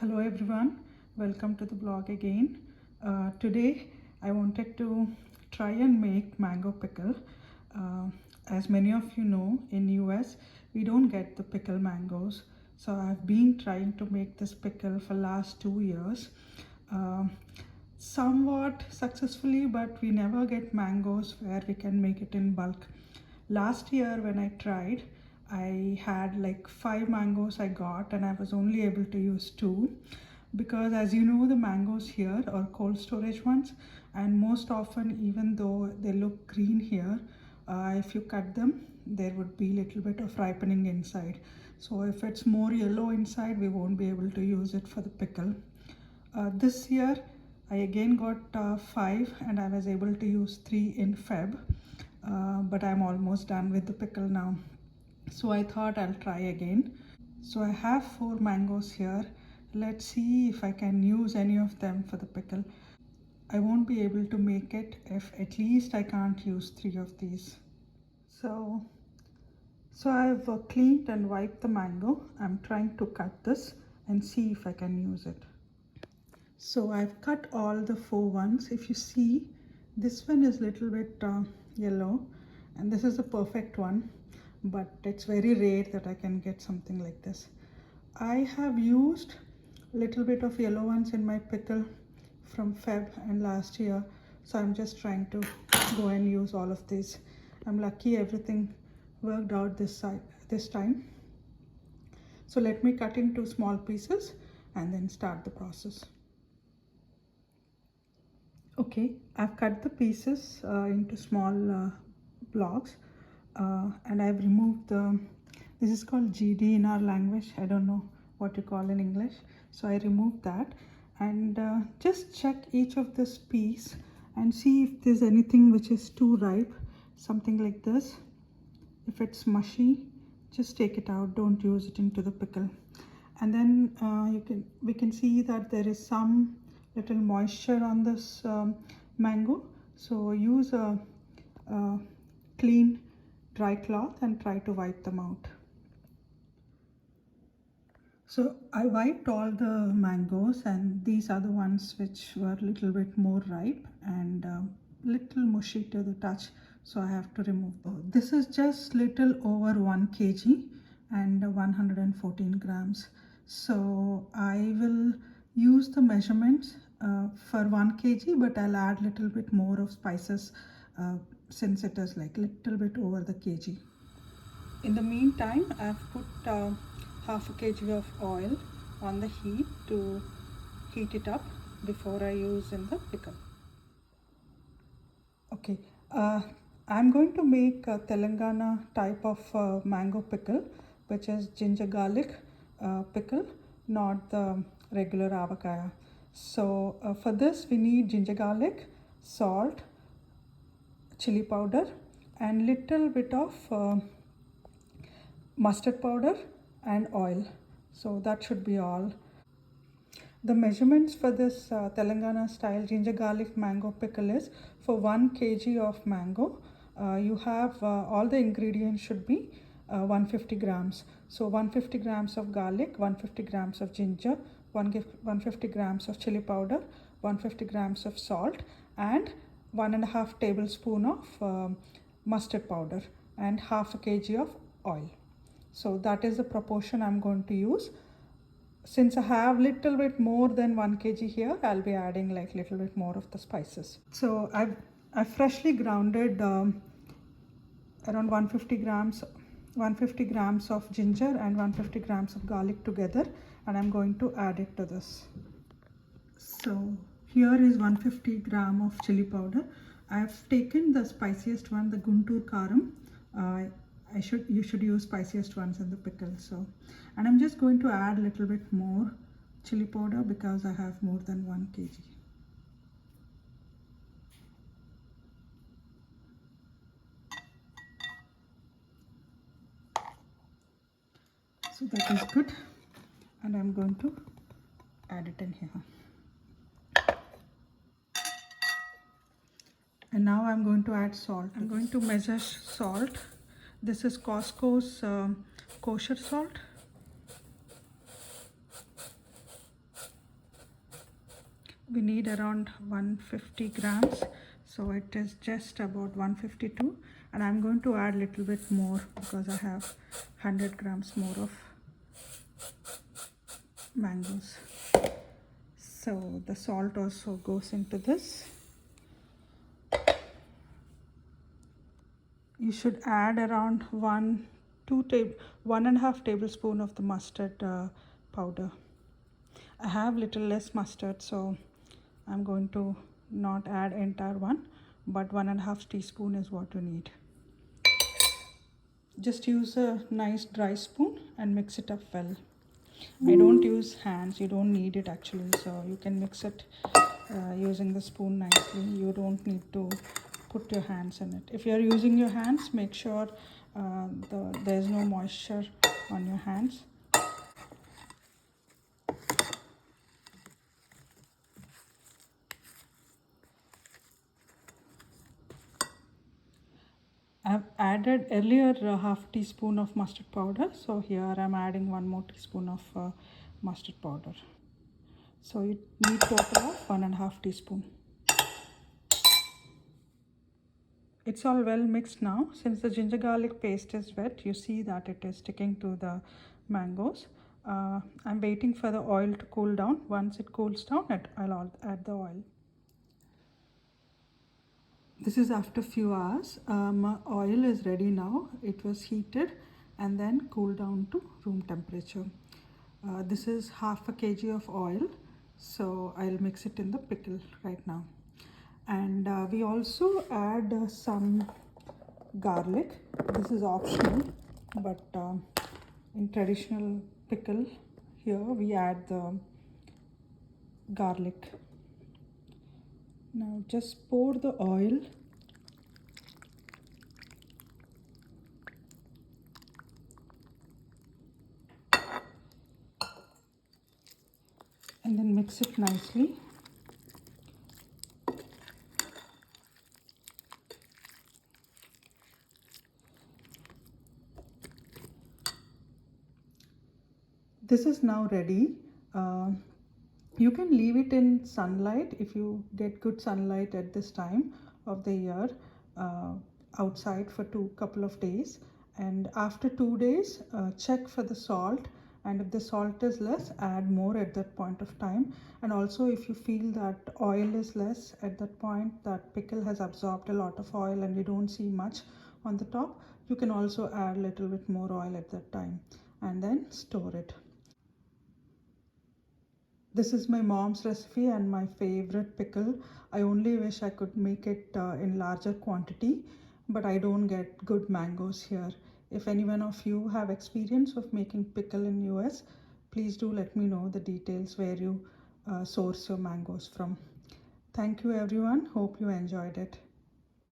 Hello everyone, welcome to the blog again. Today I wanted to try and make mango pickle. As many of you know, in US we don't get the pickle mangoes, so I've been trying to make this pickle for last 2 years. Uh, Somewhat successfully, but we never get mangoes where we can make it in bulk. Last year when I tried, I had like 5 mangoes I got, and I was only able to use 2 because, as you know, the mangoes here are cold storage ones, and most often, even though they look green here, if you cut them, there would be a little bit of ripening inside. So if it's more yellow inside, we won't be able to use it for the pickle. This year I again got 5, and I was able to use 3 in Feb, but I'm almost done with the pickle now. So I thought I'll try again. So I have 4 mangoes here. Let's see if I can use any of them for the pickle. I won't be able to make it if at least I can't use 3 of these. So I've cleaned and wiped the mango. I'm trying to cut this and see if I can use it. So I've cut all the 4 ones. If you see, this one is a little bit yellow, and this is a perfect one, but it's very rare that I can get something like this. I have used a little bit of yellow ones in my pickle from Feb and last year, so I'm just trying to go and use all of these. I'm lucky everything worked out this time. So let me cut into small pieces and then start the process. Okay, I've cut the pieces into small blocks, and I've removed this is called GD in our language. I don't know what you call in English. So I removed that, and just check each of this piece and see if there's anything which is too ripe, something like this. If it's mushy, just take it out, don't use it into the pickle. And then we can see that there is some little moisture on this mango, so use a clean dry cloth and try to wipe them out. So I wiped all the mangoes, and these are the ones which were a little bit more ripe and little mushy to the touch, so I have to remove those. This is just little over 1 kg and 114 grams. So I will use the measurements for 1 kg, but I'll add little bit more of spices since it is like little bit over the kg. In the meantime, I've put half a kg of oil on the heat to heat it up before I use in the pickle. Okay, I'm going to make a Telangana type of mango pickle, which is ginger garlic pickle, not the regular avocado. So for this we need ginger garlic, salt, chili powder, and little bit of mustard powder and oil. So that should be all. The measurements for this Telangana style ginger garlic mango pickle is for 1 kg of mango, you have all the ingredients should be 150 grams. So 150 grams of garlic, 150 grams of ginger, 150 grams of chili powder, 150 grams of salt, and 1.5 tablespoon of mustard powder, and half a kg of oil. So that is the proportion I'm going to use. Since I have little bit more than 1 kg here, I'll be adding like little bit more of the spices. So I've freshly grounded around 150 grams of ginger and 150 grams of garlic together, and I'm going to add it to this. So here is 150 gram of chili powder. I've taken the spiciest one, the Guntur karam. You should use spiciest ones in the pickle. So, and I'm just going to add a little bit more chili powder because I have more than 1 kg. So that is good, and I'm going to add it in here. And now I'm going to add salt. I'm going to measure salt. This is Costco's kosher salt. We need around 150 grams, so it is just about 152, and I'm going to add a little bit more because I have 100 grams more of mangoes. So the salt also goes into this. You should add around 1.5 tablespoon of the mustard powder. I have little less mustard, so I'm going to not add entire one, but 1.5 teaspoon is what you need. Just use a nice dry spoon and mix it up well. I don't use hands, you don't need it actually, so you can mix it using the spoon nicely. You don't need to put your hands in it. If you are using your hands, make sure there's no moisture on your hands. I've added earlier half teaspoon of mustard powder, so here I'm adding 1 more teaspoon of mustard powder. So you need total of 1.5 teaspoon. It's all well mixed now. Since the ginger garlic paste is wet, you see that it is sticking to the mangoes. I'm waiting for the oil to cool down. Once it cools down, I'll add the oil. This is after few hours. Oil is ready now. It was heated and then cooled down to room temperature. This is half a kg of oil, so I'll mix it in the pickle right now. And we also add some garlic. This is optional, but in traditional pickle here we add the garlic. Now just pour the oil and then mix it nicely. This is now ready. You can leave it in sunlight if you get good sunlight at this time of the year, outside for couple of days, and after 2 days check for the salt, and if the salt is less, add more at that point of time. And also if you feel that oil is less at that point, that pickle has absorbed a lot of oil and you don't see much on the top, you can also add a little bit more oil at that time and then store it. This is my mom's recipe and my favorite pickle. I only wish I could make it in larger quantity, but I don't get good mangoes here. If anyone of you have experience of making pickle in US, please do let me know the details where you source your mangoes from. Thank you everyone. Hope you enjoyed it.